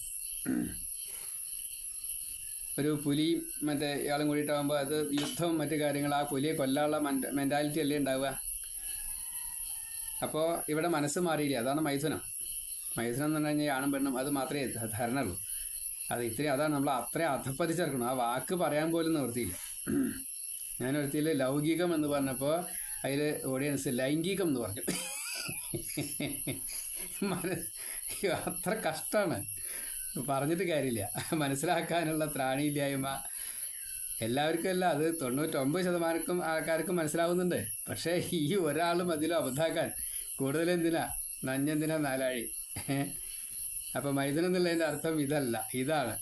ഒരു പുലി മറ്റേ ഇയാളും കൂടിയിട്ടാകുമ്പോൾ അത് യുദ്ധവും മറ്റു കാര്യങ്ങൾ, ആ പുലിയെ കൊല്ലാനുള്ള മെൻറ്റാലിറ്റി അല്ലേ ഉണ്ടാവുക. അപ്പോൾ ഇവിടെ മനസ്സ് മാറിയില്ല. അതാണ് മൈഥുനം. മൈഥുനം എന്ന് പറഞ്ഞു കഴിഞ്ഞാൽ ആണും പെണ്ണും അത് മാത്രമേ ധാരണയുള്ളൂ. അതാണ് നമ്മൾ അത്രയും അധപ്പതിച്ചേർക്കണം. ആ വാക്ക് പറയാൻ പോലും നിവൃത്തിയില്ല. ഞാൻ ഒരുത്തിയിൽ ലൗകികം എന്ന് പറഞ്ഞപ്പോൾ അതിൽ ഓഡിയൻസ് ലൈംഗികം എന്ന് പറഞ്ഞു. അത്ര കഷ്ടമാണ്, പറഞ്ഞിട്ട് കാര്യമില്ല. മനസ്സിലാക്കാനുള്ള ത്രാണിയില്ലായ്മ എല്ലാവർക്കും അല്ല, അത് 99% ആൾക്കാർക്കും മനസ്സിലാവുന്നുണ്ട്. പക്ഷേ ഈ ഒരാളും അതിലും അബദ്ധാക്കാൻ കൂടുതലെന്തിനാ, നഞ്ഞെന്തിനാ നാലാഴി. അപ്പോൾ മൈഥുനം എന്നുള്ളതിൻ്റെ അർത്ഥം ഇതല്ല, ഇതാണ്.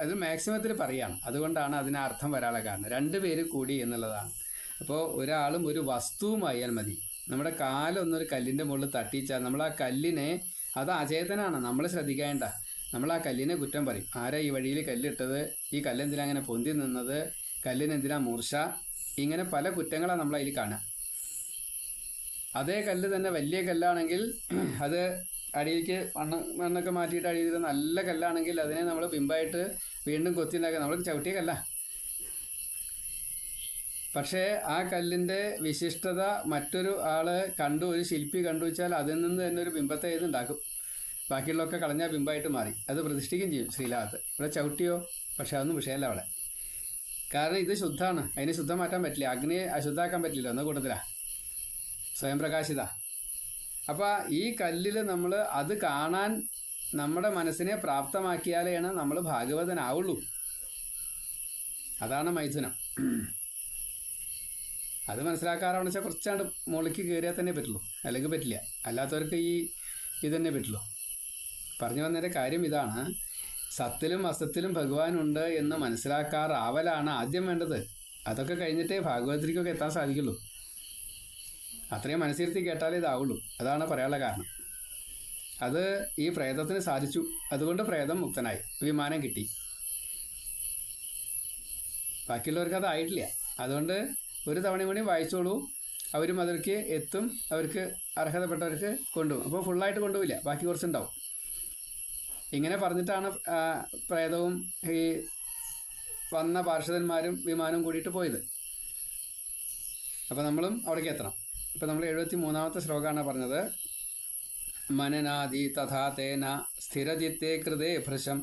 അത് മാക്സിമത്തിൽ പറയുകയാണ്. അതുകൊണ്ടാണ് അതിന് അർത്ഥം വരാനുള്ള കാരണം. രണ്ട് പേര് കൂടി എന്നുള്ളതാണ്. അപ്പോൾ ഒരാളും ഒരു വസ്തുവുമായാൽ മതി. നമ്മുടെ കാലൊന്നൊരു കല്ലിൻ്റെ മുകളിൽ തട്ടിച്ചാൽ നമ്മൾ ആ കല്ലിനെ, അത് അചേതനാണ്, നമ്മൾ ശ്രദ്ധിക്കേണ്ട. നമ്മൾ ആ കല്ലിനെ കുറ്റം പറയും. ആരാ ഈ വഴിയിൽ കല്ലിട്ടത്, ഈ കല്ലെന്തിനാ അങ്ങനെ പൊന്തി നിന്നത്, കല്ലിനെന്തിനാ മൂർച്ച, ഇങ്ങനെ പല കുറ്റങ്ങളാണ് നമ്മൾ അതിൽ കാണുക. അതേ കല്ല് തന്നെ വലിയ കല്ലാണെങ്കിൽ അത് അടിയിലേക്ക് മണ്ണൊക്കെ മാറ്റിയിട്ട് അടിയിൽ നല്ല കല്ലാണെങ്കിൽ അതിനെ നമ്മൾ ബിംബമായിട്ട് വീണ്ടും കൊത്തിണ്ടാക്കുക. നമ്മൾ ചവിട്ടിയ കല്ല. പക്ഷേ ആ കല്ലിൻ്റെ വിശിഷ്ടത മറ്റൊരു ആള് കണ്ടു, ഒരു ശില്പി കണ്ടു വെച്ചാൽ അതിൽ നിന്ന് തന്നെ ഒരു ബിംബത്തെ ഉണ്ടാക്കും. ബാക്കിയുള്ളതൊക്കെ കളഞ്ഞാൽ ബിംബമായിട്ട് മാറി, അത് പ്രതിഷ്ഠിക്കുകയും ചെയ്യും ശ്രീലാകത്ത്. ഇവിടെ ചവിട്ടിയോ, പക്ഷെ അതൊന്നും വിഷയമല്ല അവിടെ. കാരണം ഇത് ശുദ്ധമാണ്, അതിനെ ശുദ്ധം മാറ്റാൻ പറ്റില്ല. അഗ്നിയെ അശുദ്ധാക്കാൻ പറ്റില്ല, എന്ന കൂട്ടത്തിലാണ് സ്വയം പ്രകാശിത. അപ്പോൾ ഈ കല്ലിൽ നമ്മൾ അത് കാണാൻ നമ്മുടെ മനസ്സിനെ പ്രാപ്തമാക്കിയാലാണ് നമ്മൾ ഭാഗവതനാവുള്ളൂ. അതാണ് മൈഥുനം. അത് മനസ്സിലാക്കാറാണെന്ന് വെച്ചാൽ കുറച്ചാണ്ട് മുകളിലേക്ക് കയറിയാൽ തന്നെ പറ്റുള്ളൂ, അല്ലെങ്കിൽ പറ്റില്ല. അല്ലാത്തവർക്ക് ഇതന്നെ പറ്റുള്ളൂ. പറഞ്ഞു വന്നതിൻ്റെ കാര്യം ഇതാണ്. സത്തിലും അസത്തിലും ഭഗവാനുണ്ട് എന്ന് മനസ്സിലാക്കാറാവലാണ് ആദ്യം വേണ്ടത്. അതൊക്കെ കഴിഞ്ഞിട്ടേ ഭാഗവതത്തിലേക്കൊക്കെ എത്താൻ സാധിക്കുള്ളൂ. അത്രയും മനസ്സിരുത്തി കേട്ടാലേ ഇതാവുള്ളൂ. അതാണ് പറയാനുള്ള കാരണം. അത് ഈ പ്രേതത്തിന് സാധിച്ചു. അതുകൊണ്ട് പ്രേതം മുക്തനായി, വിമാനം കിട്ടി. ബാക്കിയുള്ളവർക്ക് അതായിട്ടില്ല. അതുകൊണ്ട് ഒരു തവണ കൂടി വായിച്ചോളൂ. അവരും അതിലേക്ക് എത്തും, അവർക്ക് അർഹതപ്പെട്ടവർക്ക് കൊണ്ടുപോകും. അപ്പോൾ ഫുള്ളായിട്ട് കൊണ്ടുപോയില്ല, ബാക്കി കുറച്ചുണ്ടാവും. ഇങ്ങനെ പറഞ്ഞിട്ടാണ് പ്രേതവും ഈ വന്ന പാർഷദന്മാരും വിമാനവും കൂടിയിട്ട് പോയത്. അപ്പോൾ നമ്മളും അവിടേക്ക് എത്തണം. ഇപ്പോൾ നമ്മൾ 73-ാമത്തെ ശ്ലോകമാണ് പറഞ്ഞത്. മനനാദി തഥാ തേന സ്ഥിരചിത്തേ കൃതേ ഭൃശം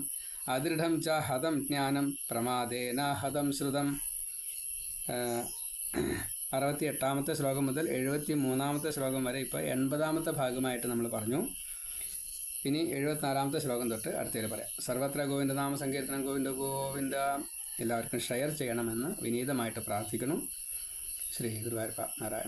അദൃഢം ച ഹതം ജ്ഞാനം പ്രമാദേന ഹതം ശ്രുതം. 68-ാമത്തെ ശ്ലോകം മുതൽ 73-ാമത്തെ ശ്ലോകം വരെ ഇപ്പോൾ 80-ാമത്തെ ഭാഗമായിട്ട് നമ്മൾ പറഞ്ഞു. ഇനി 74-ാമത്തെ ശ്ലോകം തൊട്ട് അടുത്തതിൽ പറയാം. സർവത്ര ഗോവിന്ദനാമ സങ്കീർത്തനം. ഗോവിന്ദ ഗോവിന്ദ. എല്ലാവർക്കും ഷെയർ ചെയ്യണമെന്ന് വിനീതമായിട്ട് പ്രാർത്ഥിക്കുന്നു. ശ്രീ ഗുരുവായൂരപ്പ നാരായണ.